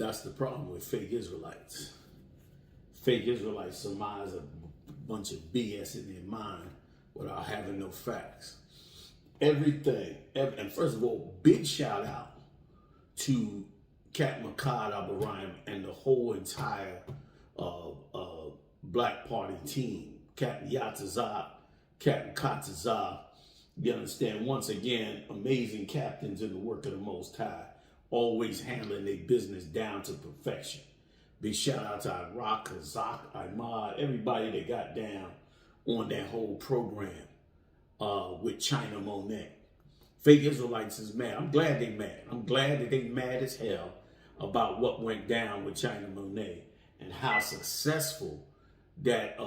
That's the problem with fake Israelites. Fake Israelites surmise a bunch of BS in their mind without having no facts. And first of all, big shout out to Captain Makad Abraham and the whole entire Black Party team. Captain Yatazar, Captain Katazar. You understand? Once again, amazing captains in the work of the Most High, always handling their business down to perfection. Big shout out to Iraq, Kazakh, Ahmad, everybody that got down on that whole program with China Monet. Fake Israelites is mad. I'm glad they mad. I'm glad that they mad as hell about what went down with China Monet and how successful that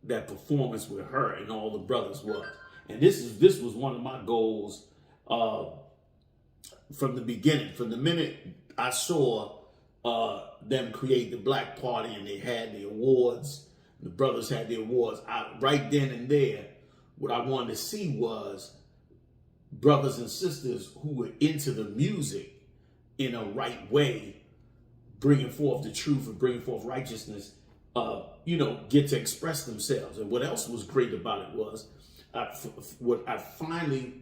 that performance with her and all the brothers was. And this was one of my goals from the beginning. From the minute I saw them create the Black Party and they had the awards, the brothers had the awards, right then and there, what I wanted to see was brothers and sisters who were into the music in a right way, bringing forth the truth and bringing forth righteousness, get to express themselves. And what else was great about it was what I finally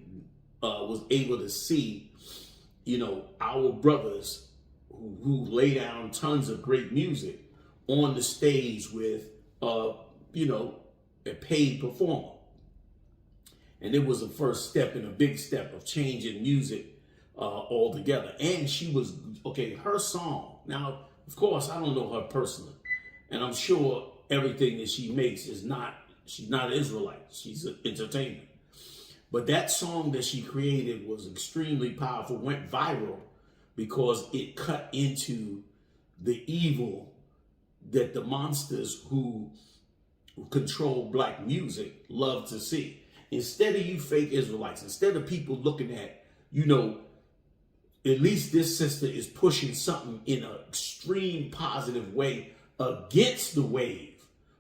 was able to see, our brothers who lay down tons of great music on the stage with, a paid performer. And it was a first step and a big step of changing music altogether. And she was, her song. Now, of course, I don't know her personally. And I'm sure everything that she makes she's not an Israelite. She's an entertainer. But that song that she created was extremely powerful, went viral because it cut into the evil that the monsters who control black music love to see. Instead of you fake Israelites, instead of people looking at, at least this sister is pushing something in an extreme positive way against the wave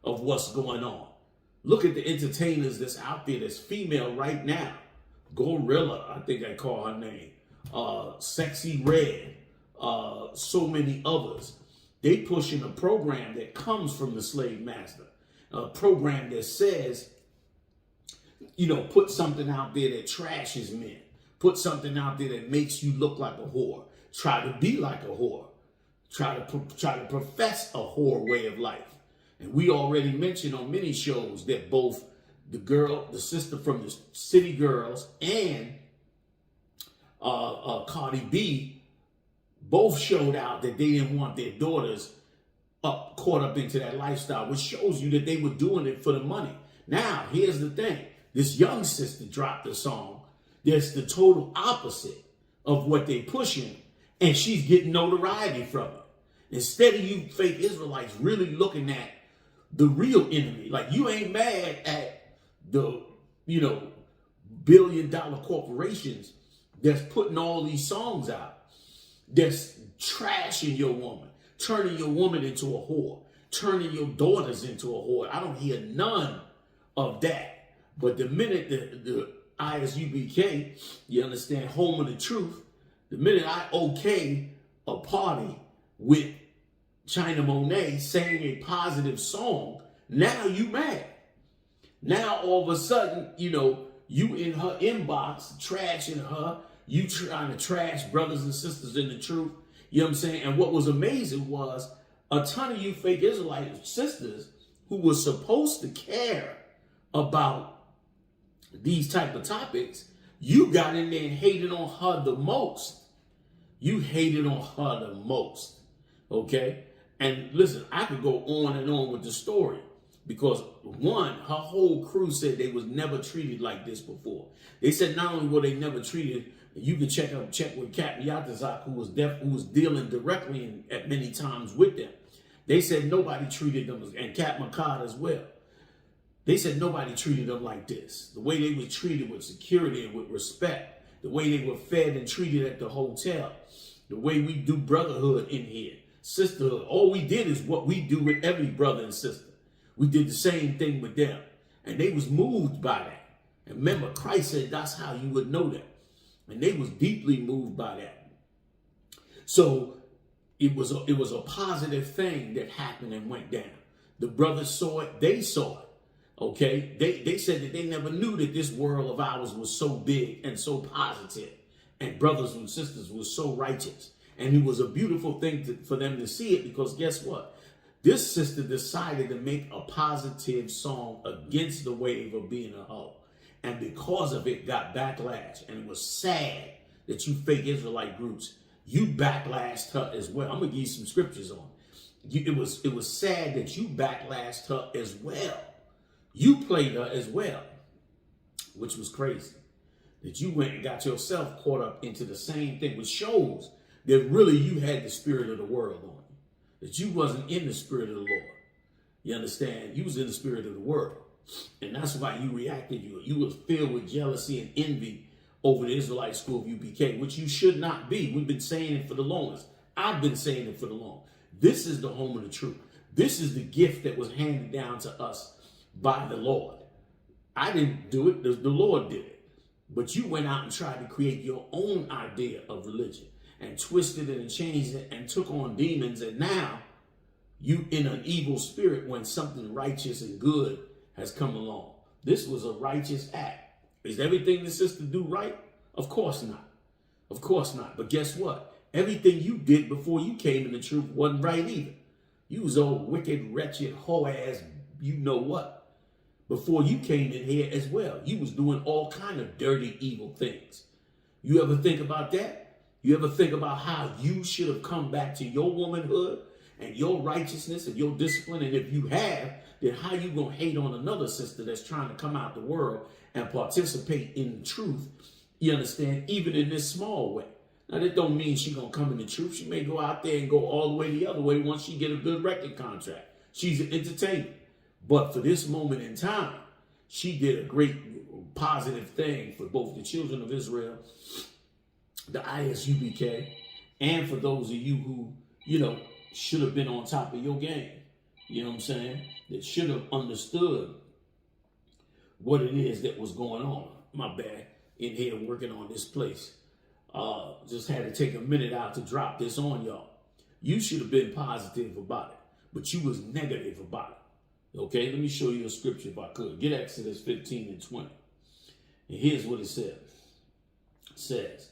of what's going on. Look at the entertainers that's out there that's female right now. Gorilla, I think I call her name. Sexy Red, so many others. They pushing a program that comes from the slave master. A program that says, put something out there that trashes men. Put something out there that makes you look like a whore. Try to be like a whore. Try to profess a whore way of life. And we already mentioned on many shows that both the sister from the City Girls and Cardi B both showed out that they didn't want their daughters caught up into that lifestyle, which shows you that they were doing it for the money. Now, here's the thing. This young sister dropped a song that's the total opposite of what they pushing, and she's getting notoriety from it. Instead of you fake Israelites really looking at the real enemy, like you ain't mad at the, billion-dollar corporations that's putting all these songs out, that's trashing your woman, turning your woman into a whore, turning your daughters into a whore. I don't hear none of that. But the minute the ISUBK, you understand, home of the truth, the minute I okay a party with China Monet saying a positive song, now you mad. Now all of a sudden, you in her inbox trashing her, you trying to trash brothers and sisters in the truth. You know what I'm saying? And what was amazing was a ton of you fake Israelite sisters who were supposed to care about these type of topics, you got in there and hated on her the most. You hated on her the most. Okay? And listen, I could go on and on with the story because one, her whole crew said they was never treated like this before. They said not only were they never treated, you can check with Captain Yatazak, who was dealing directly and at many times with them. They said nobody treated them, and Captain Makad as well. They said nobody treated them like this. The way they were treated with security and with respect, the way they were fed and treated at the hotel, the way we do brotherhood in here, sisterhood. All we did is what we do with every brother and sister. We did the same thing with them. And they was moved by that. And remember, Christ said that's how you would know that. And they was deeply moved by that. So it was a positive thing that happened and went down. The brothers saw it, they saw it. Okay, they said that they never knew that this world of ours was so big and so positive, and brothers and sisters was so righteous. And it was a beautiful thing for them to see it, because guess what? This sister decided to make a positive song against the wave of being a hoe. And because of it, got backlash. And it was sad that you fake Israelite groups, you backlashed her as well. I'm going to give you some scriptures on it. It was sad that you backlashed her as well. You played her as well, which was crazy. That you went and got yourself caught up into the same thing, which shows that really you had the spirit of the world on you. That you wasn't in the spirit of the Lord. You understand? You was in the spirit of the world. And that's why you reacted. You was filled with jealousy and envy over the Israelite school of UPK, which you should not be. We've been saying it for the longest. I've been saying it for the longest. This is the home of the truth. This is the gift that was handed down to us by the Lord. I didn't do it. The Lord did it. But you went out and tried to create your own idea of religion and twisted it and changed it and took on demons. And now you in an evil spirit when something righteous and good has come along. This was a righteous act. Is everything the sister do right? Of course not. Of course not. But guess what? Everything you did before you came in the truth wasn't right either. You was old wicked, wretched, hoe ass, you know what? Before you came in here as well. You was doing all kind of dirty, evil things. You ever think about that? You ever think about how you should have come back to your womanhood and your righteousness and your discipline? And if you have, then how you gonna hate on another sister that's trying to come out the world and participate in truth, you understand, even in this small way? Now, that don't mean she gonna come in the truth. She may go out there and go all the way the other way once she get a good record contract. She's an entertainer. But for this moment in time, she did a great positive thing for both the children of Israel, the ISUBK, and for those of you who, should have been on top of your game. You know what I'm saying? That should have understood what it is that was going on. My bad. In here working on this place. Just had to take a minute out to drop this on y'all. You should have been positive about it, but you was negative about it. Okay, let me show you a scripture if I could. Get Exodus 15 and 20. And here's what it says. It says,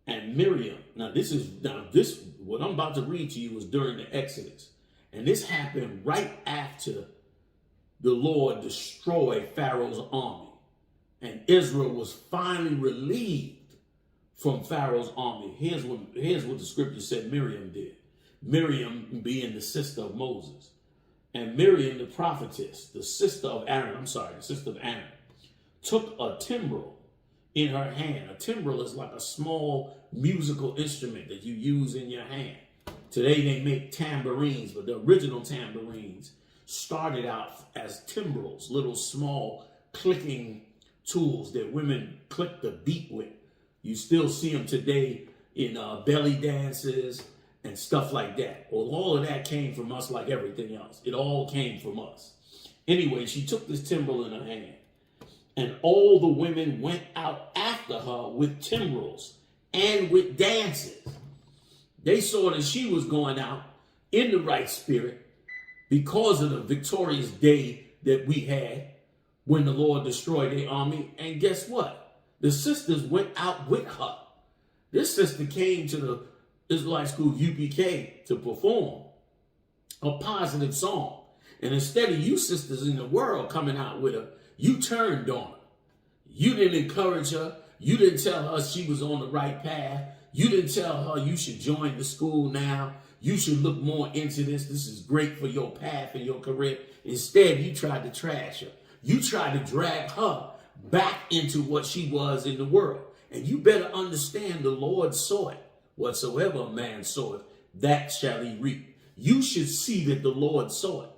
and Miriam, what I'm about to read to you is during the Exodus. And this happened right after the Lord destroyed Pharaoh's army. And Israel was finally relieved from Pharaoh's army. Here's what the scripture said Miriam did. Miriam being the sister of Moses. And Miriam, the prophetess, the sister of Aaron, took a timbrel in her hand. A timbrel is like a small musical instrument that you use in your hand. Today they make tambourines, but the original tambourines started out as timbrels, little small clicking tools that women click the beat with. You still see them today in belly dances and stuff like that. Well, all of that came from us like everything else. It all came from us. Anyway, she took this timbrel in her hand, and all the women went out after her with timbrels and with dances. They saw that she was going out in the right spirit because of the victorious day that we had when the Lord destroyed their army. And guess what? The sisters went out with her. This sister came to the Israelite school UPK to perform a positive song. And instead of you sisters in the world coming out with her, you turned on her. You didn't encourage her. You didn't tell her she was on the right path. You didn't tell her you should join the school now. You should look more into this. This is great for your path and your career. Instead, you tried to trash her. You tried to drag her back into what she was in the world. And you better understand the Lord saw it. Whatsoever a man soweth, that shall he reap. You should see that the Lord saw it.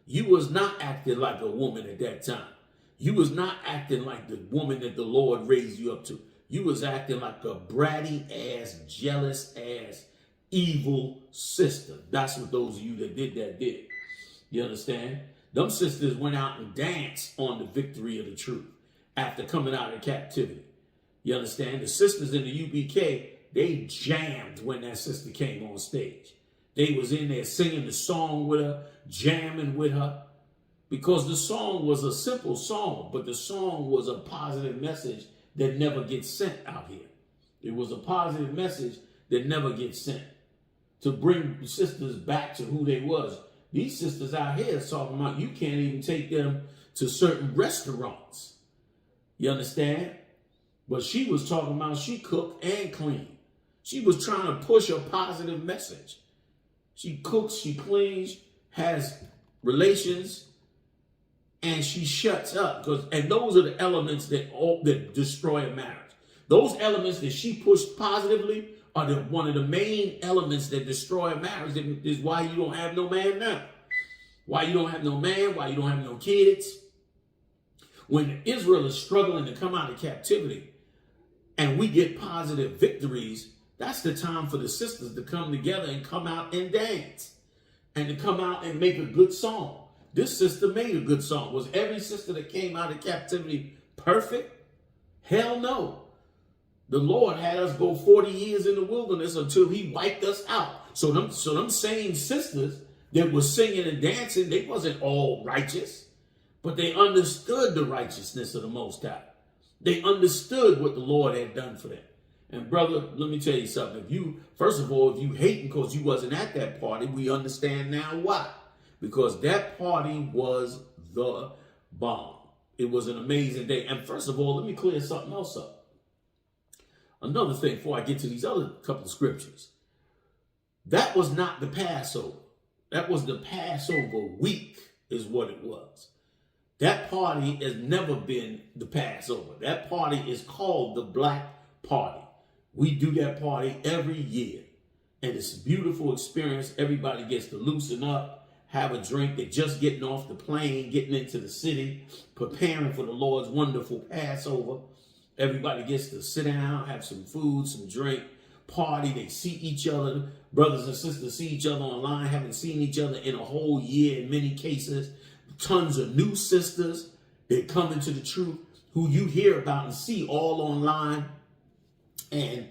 You was not acting like a woman at that time. You was not acting like the woman that the Lord raised you up to. You was acting like a bratty ass, jealous ass, evil sister. That's what those of you that did that did. You understand? Them sisters went out and danced on the victory of the truth after coming out of captivity. You understand? The sisters in the UBK, they jammed when that sister came on stage. They was in there singing the song with her, jamming with her, because the song was a simple song, but the song was a positive message that never gets sent out here. It was a positive message that never gets sent to bring sisters back to who they was. These sisters out here is talking about you can't even take them to certain restaurants. You understand? But she was talking about she cooked and cleaned. She was trying to push a positive message. She cooks, she cleans, has relations, and she shuts up. And those are the elements that destroy a marriage. Those elements that she pushed positively are one of the main elements that destroy a marriage. That is why you don't have no man now. Why you don't have no man, why you don't have no kids. When Israel is struggling to come out of captivity and we get positive victories, that's the time for the sisters to come together and come out and dance and to come out and make a good song. This sister made a good song. Was every sister that came out of captivity perfect? Hell no. The Lord had us go 40 years in the wilderness until he wiped us out. So them same sisters that were singing and dancing, they wasn't all righteous, but they understood the righteousness of the Most High. They understood what the Lord had done for them. And brother, let me tell you something. First of all, if you hating because you wasn't at that party, we understand now why. Because that party was the bomb. It was an amazing day. And first of all, let me clear something else up. Another thing before I get to these other couple of scriptures. That was not the Passover. That was the Passover week is what it was. That party has never been the Passover. That party is called the Black Party. We do that party every year. And it's a beautiful experience. Everybody gets to loosen up, have a drink. They're just getting off the plane, getting into the city, preparing for the Lord's wonderful Passover. Everybody gets to sit down, have some food, some drink, party. They see each other. Brothers and sisters see each other online, haven't seen each other in a whole year in many cases. Tons of new sisters that come into the truth who you hear about and see all online. And,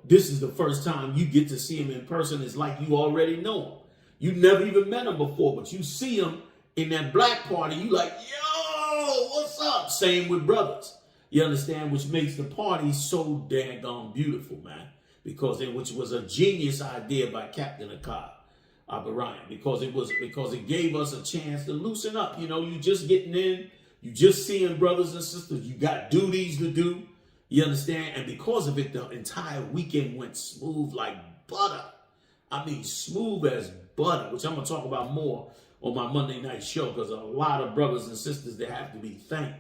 this is the first time you get to see them in person. It's like you already know them. You never even met them before, but you see them in that black party. You like, yo, what's up? Same with brothers. You understand? Which makes the party so daggone beautiful, man. Which was a genius idea by Captain Bryant, because it gave us a chance to loosen up. You just getting in, you just seeing brothers and sisters. You got duties to do. You understand? And because of it, the entire weekend went smooth like butter. I mean, smooth as butter, which I'm going to talk about more on my Monday night show, because a lot of brothers and sisters that have to be thanked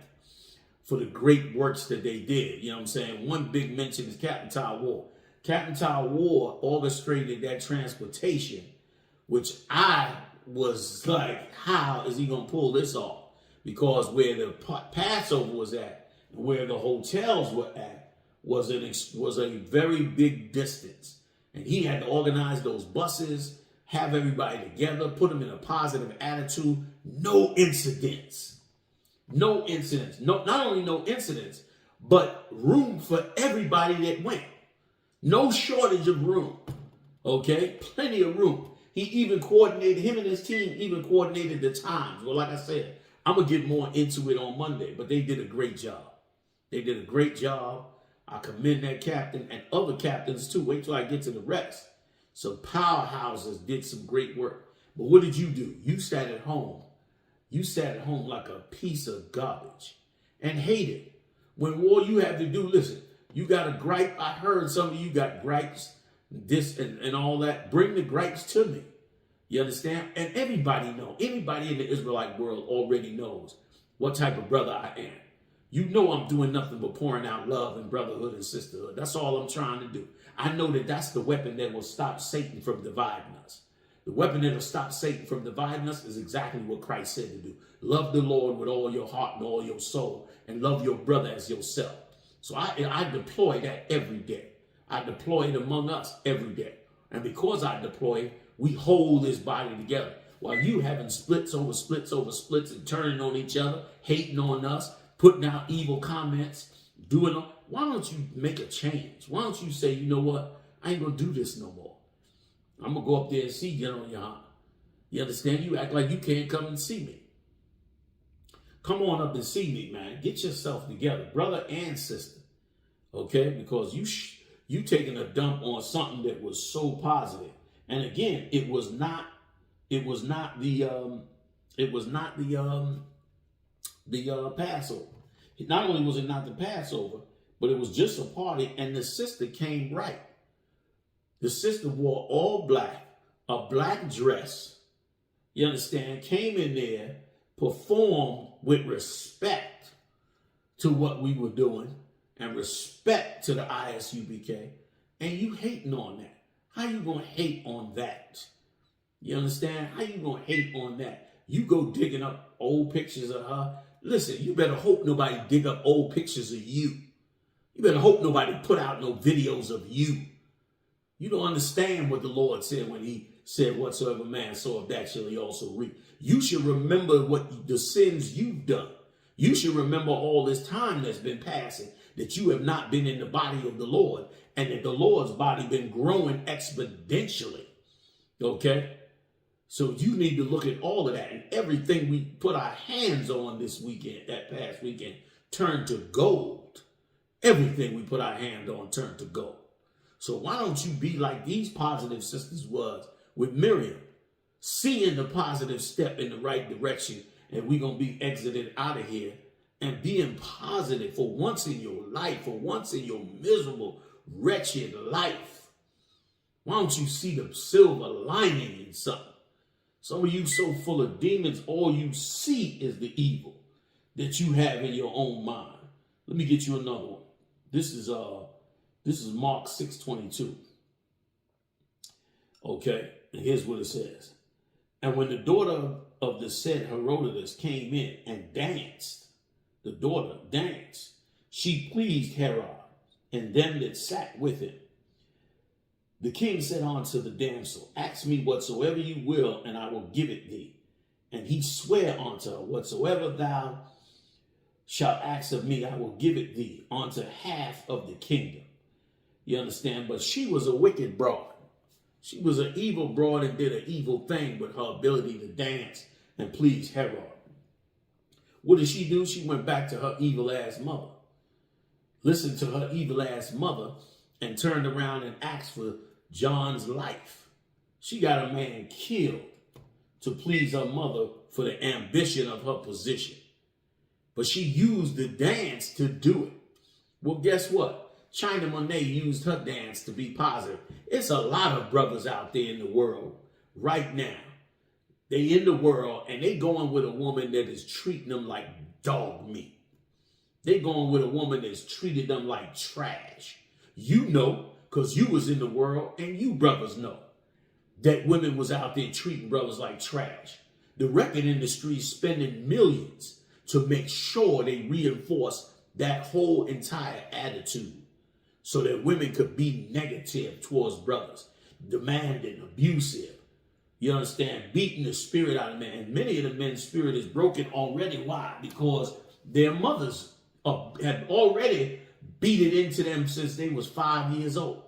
for the great works that they did. You know what I'm saying? One big mention is Captain Tazaryach. Captain Tazaryach orchestrated that transportation, which I was like, how is he going to pull this off? Because where the Passover was at, and where the hotels were at, was a very big distance. And he had to organize those buses, have everybody together, put them in a positive attitude. No incidents. No incidents. Not only no incidents, but room for everybody that went. No shortage of room. Okay? Plenty of room. Him and his team even coordinated the times. Well, like I said, I'm going to get more into it on Monday, but they did a great job. They did a great job. I commend that captain and other captains too. Wait till I get to the rest. Some powerhouses did some great work. But what did you do? You sat at home. You sat at home like a piece of garbage and hated. When all you have to do, listen, you got a gripe. I heard some of you got gripes, this and all that. Bring the gripes to me. You understand? And everybody knows. Anybody in the Israelite world already knows what type of brother I am. You know I'm doing nothing but pouring out love and brotherhood and sisterhood. That's all I'm trying to do. I know that that's the weapon that will stop Satan from dividing us. The weapon that will stop Satan from dividing us is exactly what Christ said to do. Love the Lord with all your heart and all your soul, and love your brother as yourself. So I deploy that every day. I deploy it among us every day. And because I deploy it, we hold this body together. While you having splits over splits over splits and turning on each other, hating on us, putting out evil comments, doing why don't you make a change? Why don't you say, you know what? I ain't going to do this no more. I'm going to go up there and see General Yahanna. You understand? You act like you can't come and see me. Come on up and see me, man. Get yourself together, brother and sister. Okay? Because you taking a dump on something that was so positive. And again, it was not the Passover. Not only was it not the Passover, but it was just a party, and the sister came right. The sister wore all black, a black dress. You understand? Came in there, performed with respect to what we were doing and respect to the ISUBK, and you hating on that. How you gonna hate on that? You understand? How you gonna hate on that? You go digging up old pictures of her. Listen, you better hope nobody dig up old pictures of you. You better hope nobody put out no videos of you. You don't understand what the Lord said when he said, whatsoever man soweth, that shall he also reap. You should remember what the sins you've done. You should remember all this time that's been passing, that you have not been in the body of the Lord, and that the Lord's body been growing exponentially. Okay? So you need to look at all of that, and everything we put our hands on this weekend, that past weekend, turned to gold. Everything we put our hand on turned to gold. So why don't you be like these positive sisters was with Miriam, seeing the positive step in the right direction, and we're going to be exited out of here, and being positive for once in your life, for once in your miserable, wretched life. Why don't you see the silver lining in something? Some of you so full of demons, all you see is the evil that you have in your own mind. Let me get you another one. This is Mark 6:22. Okay, and here's what it says. And when the daughter of the said Herodias came in and danced, the daughter danced, she pleased Herod and them that sat with him. The king said unto the damsel, ask me whatsoever you will, and I will give it thee. And he sware unto her, whatsoever thou shalt ask of me, I will give it thee, unto half of the kingdom. You understand? But she was a wicked broad. She was an evil broad and did an evil thing with her ability to dance and please Herod. What did she do? She went back to her evil ass mother. Listened to her evil ass mother and turned around and asked for John's life. She got a man killed to please her mother for the ambition of her position. But she used the dance to do it. Well, guess what? China Monet used her dance to be positive. It's a lot of brothers out there in the world right now. They in the world and they going with a woman that is treating them like dog meat. They going with a woman that's treated them like trash. You know, because you was in the world, and you brothers know that women was out there treating brothers like trash. The record industry is spending millions to make sure they reinforce that whole entire attitude so that women could be negative towards brothers, demanding, abusive. You understand? Beating the spirit out of men. And many of the men's spirit is broken already. Why? Because their mothers have already beat it into them since they was 5 years old.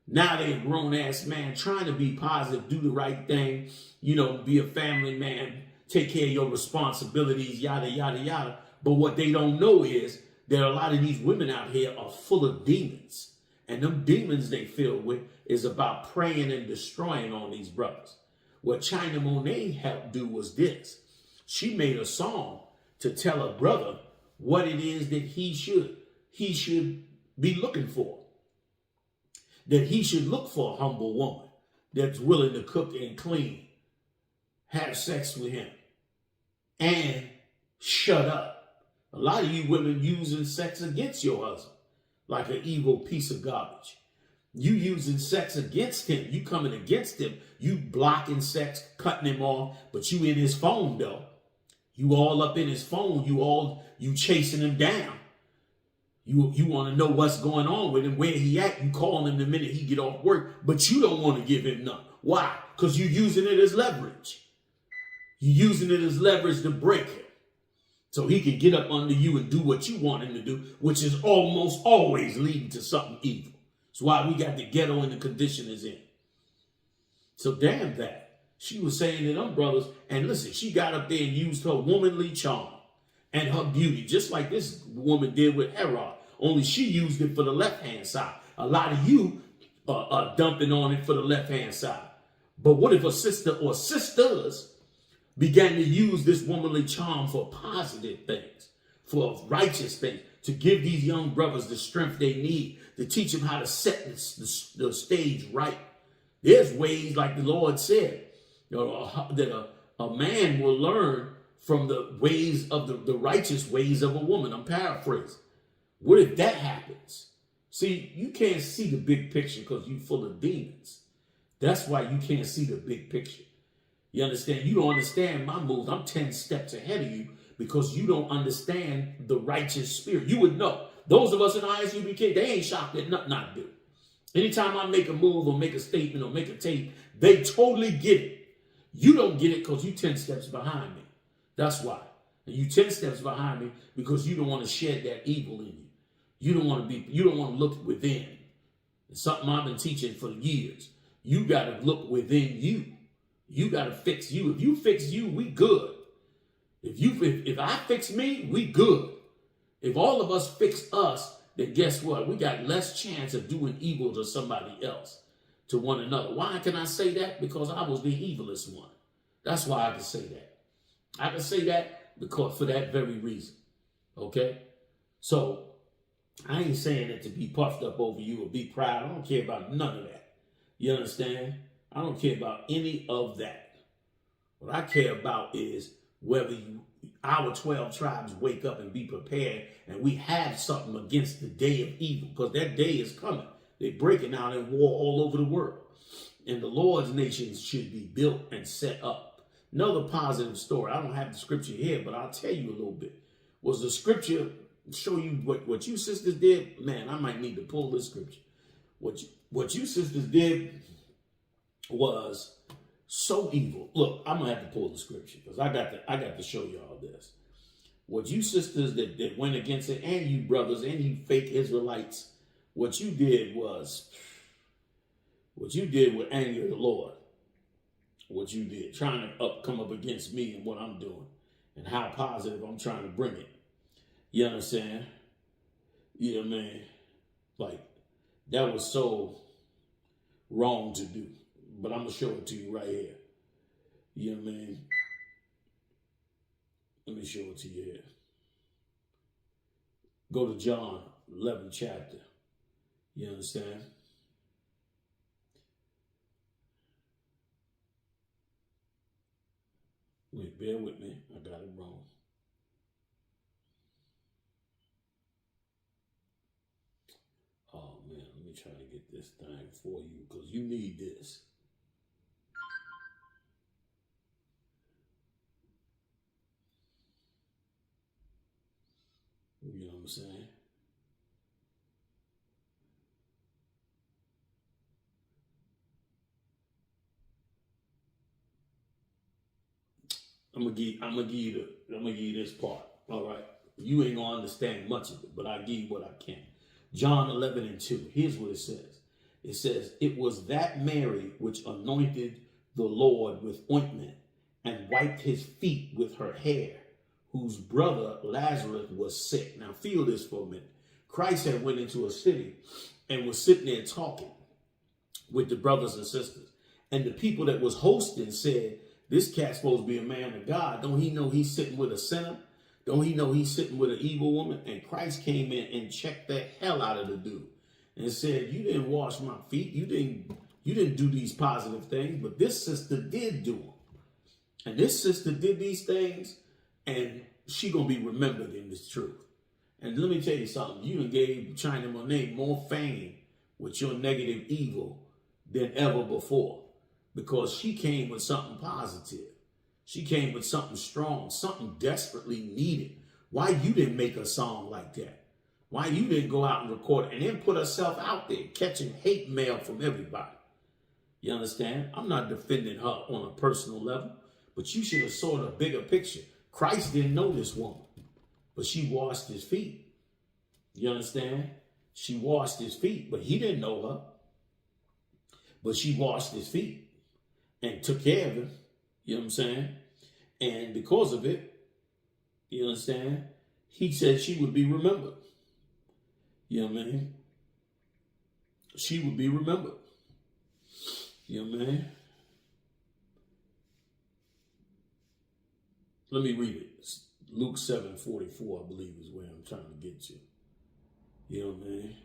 Now they're a grown-ass man trying to be positive, do the right thing, you know, be a family man, take care of your responsibilities, yada, yada, yada. But what they don't know is that a lot of these women out here are full of demons. And them demons they filled with is about preying and destroying on these brothers. What China Monet helped do was this. She made a song to tell a brother what it is that he should be looking for. That he should look for a humble woman that's willing to cook and clean, have sex with him, and shut up. A lot of you women using sex against your husband like an evil piece of garbage. You using sex against him. You coming against him. You blocking sex, cutting him off, but you in his phone though. You all up in his phone. You chasing him down. You want to know what's going on with him, where he at. You call him the minute he get off work, but you don't want to give him none. Why? Because you're using it as leverage. You're using it as leverage to break him. So he can get up under you and do what you want him to do, which is almost always leading to something evil. That's why we got the ghetto in the condition it's in. So damn that. She was saying to them brothers, and listen, she got up there and used her womanly charm and her beauty, just like this woman did with Herod, only she used it for the left-hand side. A lot of you are dumping on it for the left-hand side. But what if a sister or sisters began to use this womanly charm for positive things, for righteous things, to give these young brothers the strength they need, to teach them how to set the stage right? There's ways, like the Lord said, that a man will learn from the ways of the righteous ways of a woman. I'm paraphrasing. What if that happens? See, you can't see the big picture because you're full of demons. That's why you can't see the big picture. You understand? You don't understand my moves. I'm 10 steps ahead of you because you don't understand the righteous spirit. You would know. Those of us in ISUBK, they ain't shocked at nothing I do. Anytime I make a move or make a statement or make a tape, they totally get it. You don't get it because you 10 steps behind me. That's why. And you 10 steps behind me because you don't want to shed that evil in you. You don't want to look within. It's something I've been teaching for years. You got to look within you. You got to fix you. If you fix you, we good. If I fix me, we good. If all of us fix us, then guess what? We got less chance of doing evil to somebody else, to one another. Why can I say that? Because I was the evilest one. That's why I can say that. I can say that because for that very reason. Okay? So, I ain't saying it to be puffed up over you or be proud. I don't care about none of that. You understand? I don't care about any of that. What I care about is whether our 12 tribes wake up and be prepared and we have something against the day of evil, because that day is coming. They're breaking out in war all over the world. And the Lord's nations should be built and set up. Another positive story. I don't have the scripture here, but I'll tell you a little bit. Was the scripture show you what you sisters did? Man, I might need to pull this scripture. What you sisters did was so evil. Look, I'm gonna have to pull the scripture because I got to show y'all this. What you sisters that went against it, and you brothers, and you fake Israelites, what you did would anger the Lord. What you did, trying to come up against me and what I'm doing, and how positive I'm trying to bring it. You understand? You know what I mean? Like, that was so wrong to do. But I'm going to show it to you right here. You know what I mean? Let me show it to you here. Go to John 11 chapter. You understand? Wait, bear with me. I got it wrong. Oh, man, let me try to get this thing for you because you need this. You know what I'm saying? I'm gonna give you this part. All right. You ain't gonna understand much of it, but I'll give you what I can. John 11:2. Here's what it says. It says, "It was that Mary which anointed the Lord with ointment and wiped his feet with her hair, whose brother Lazarus was sick." Now feel this for a minute. Christ had went into a city and was sitting there talking with the brothers and sisters. And the people that was hosting said, "This cat's supposed to be a man of God. Don't he know he's sitting with a sinner? Don't he know he's sitting with an evil woman?" And Christ came in and checked the hell out of the dude and said, "You didn't wash my feet. You didn't do these positive things, but this sister did do them. And this sister did these things, and she gonna be remembered in this truth." And let me tell you something. You done gave China Monet more fame with your negative evil than ever before, because she came with something positive. She came with something strong, something desperately needed. Why you didn't make a song like that? Why you didn't go out and record it and then put herself out there catching hate mail from everybody? You understand? I'm not defending her on a personal level, but you should have saw the bigger picture. Christ didn't know this woman. but she washed his feet. You understand? She washed his feet, but he didn't know her. But she washed his feet and took care of him. You know what I'm saying? And because of it, you understand, he said she would be remembered. You know what I mean? She would be remembered. You know what I mean? Let me read it. Luke 7:44, I believe, is where I'm trying to get to. You know what I mean?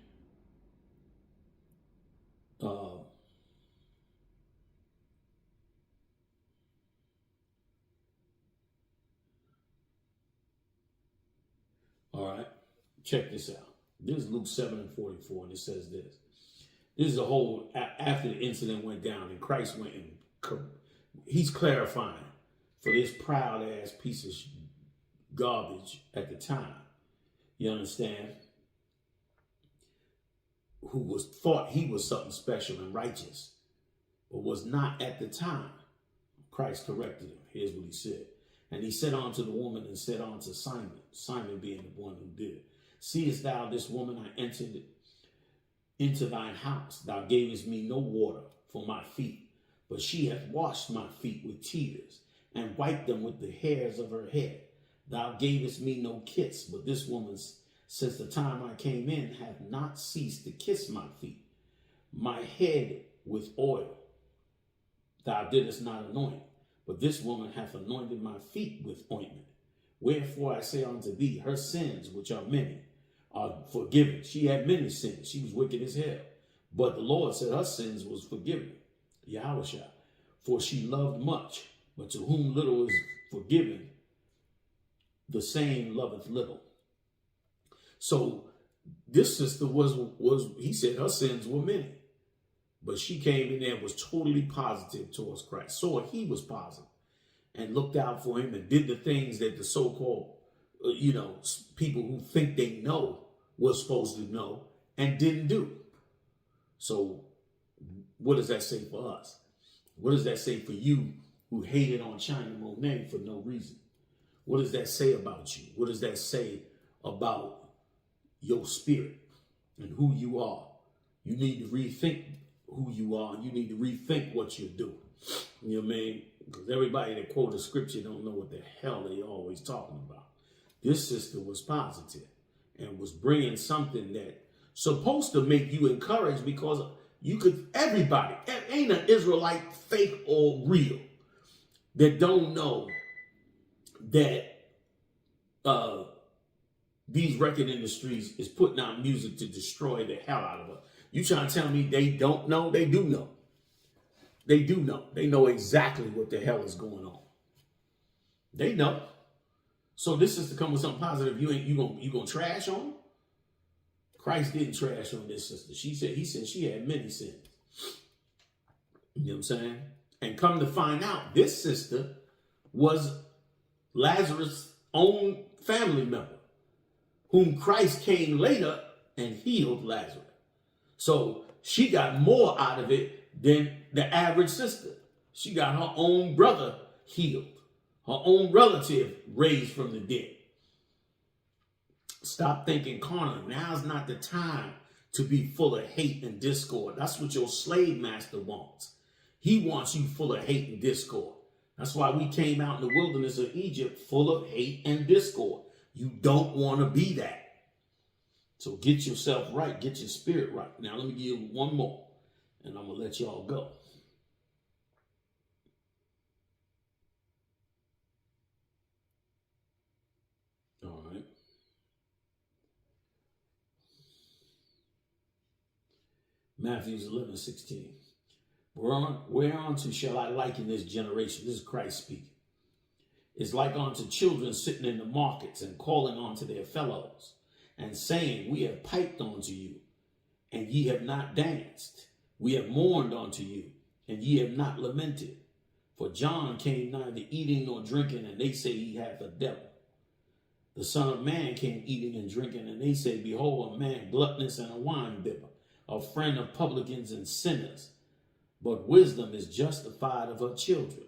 All right, check this out. This is Luke 7:44, and it says this. This is a whole, after the incident went down and Christ went and he's clarifying for this proud ass piece of garbage at the time. You understand? Who was thought he was something special and righteous, but was not at the time. Christ corrected him. Here's what he said. And he said unto the woman and said unto Simon, Simon being the one who did it, seest thou this woman? I entered into thine house. Thou gavest me no water for my feet, but she hath washed my feet with tears and wiped them with the hairs of her head. Thou gavest me no kiss, but this woman, since the time I came in, hath not ceased to kiss my feet. My head with oil thou didst not anoint, but this woman hath anointed my feet with ointment. Wherefore I say unto thee, her sins, which are many, are forgiven. She had many sins. She was wicked as hell. But the Lord said her sins was forgiven. Yahanna. For she loved much, but to whom little is forgiven, the same loveth little. So this sister was he said her sins were many. But she came in there and was totally positive towards Christ. Saw he was positive and looked out for him and did the things that the so-called, people who think they know was supposed to know and didn't do. So what does that say for us? What does that say for you who hated on China Monet for no reason? What does that say about you? What does that say about your spirit and who you are? You need to rethink who you are. You need to rethink what you're doing. You know what I mean? Because everybody that quote the scripture don't know what the hell they always talking about. This sister was positive and was bringing something that supposed to make you encouraged, because you could, everybody, ain't an Israelite fake or real that don't know that these record industries is putting out music to destroy the hell out of us. You trying to tell me they don't know? They do know. They do know. They know exactly what the hell is going on. They know. So this is to come with something positive. You gonna trash on them? Christ didn't trash on this sister. He said she had many sins. You know what I'm saying? And come to find out, this sister was Lazarus' own family member, whom Christ came later and healed Lazarus. So she got more out of it than the average sister. She got her own brother healed, her own relative raised from the dead. Stop thinking carnal. Now's not the time to be full of hate and discord. That's what your slave master wants. He wants you full of hate and discord. That's why we came out in the wilderness of Egypt full of hate and discord. You don't want to be that. So get yourself right. Get your spirit right. Now let me give you one more, and I'm going to let y'all go. All right. Matthew 11:16. Whereunto shall I liken this generation? This is Christ speaking. It's like unto children sitting in the markets and calling unto their fellows and saying, we have piped unto you, and ye have not danced. We have mourned unto you, and ye have not lamented. For John came neither eating nor drinking, and they say he hath a devil. The Son of Man came eating and drinking, and they say, behold, a man gluttonous and a winebibber, a friend of publicans and sinners. But wisdom is justified of her children.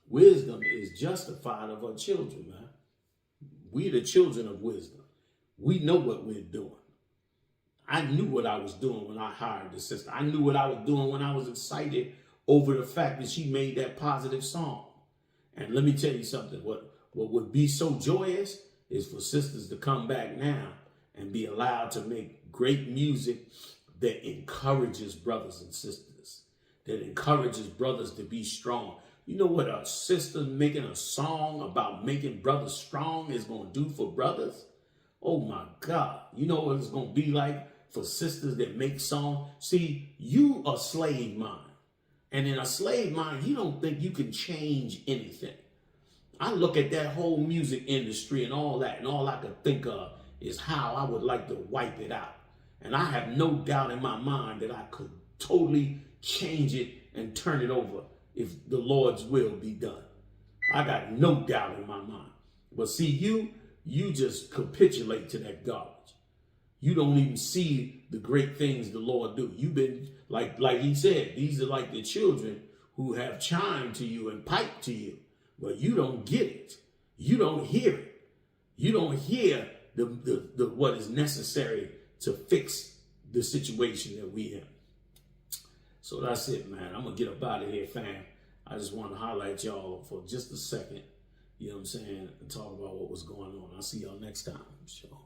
Wisdom is justified of her children, man. We the children of wisdom. We know what we're doing. I knew what I was doing when I hired the sister. I knew what I was doing when I was excited over the fact that she made that positive song. And let me tell you something. What would be so joyous is for sisters to come back now and be allowed to make great music that encourages brothers and sisters, that encourages brothers to be strong. You know what a sister making a song about making brothers strong is going to do for brothers? Oh my God. You know what it's going to be like for sisters that make songs? See, you a slave mind. And in a slave mind, you don't think you can change anything. I look at that whole music industry and all that, and all I could think of is how I would like to wipe it out. And I have no doubt in my mind that I could totally change it and turn it over if the Lord's will be done. I got no doubt in my mind. But see, you just capitulate to that garbage. You don't even see the great things the Lord do. You've been, like he said, these are like the children who have chimed to you and piped to you. But you don't get it. You don't hear it. You don't hear the what is necessary to fix the situation that we in. So that's it, man. I'm going to get up out of here, fam. I just want to highlight y'all for just a second, you know what I'm saying, and talk about what was going on. I'll see y'all next time. Sure.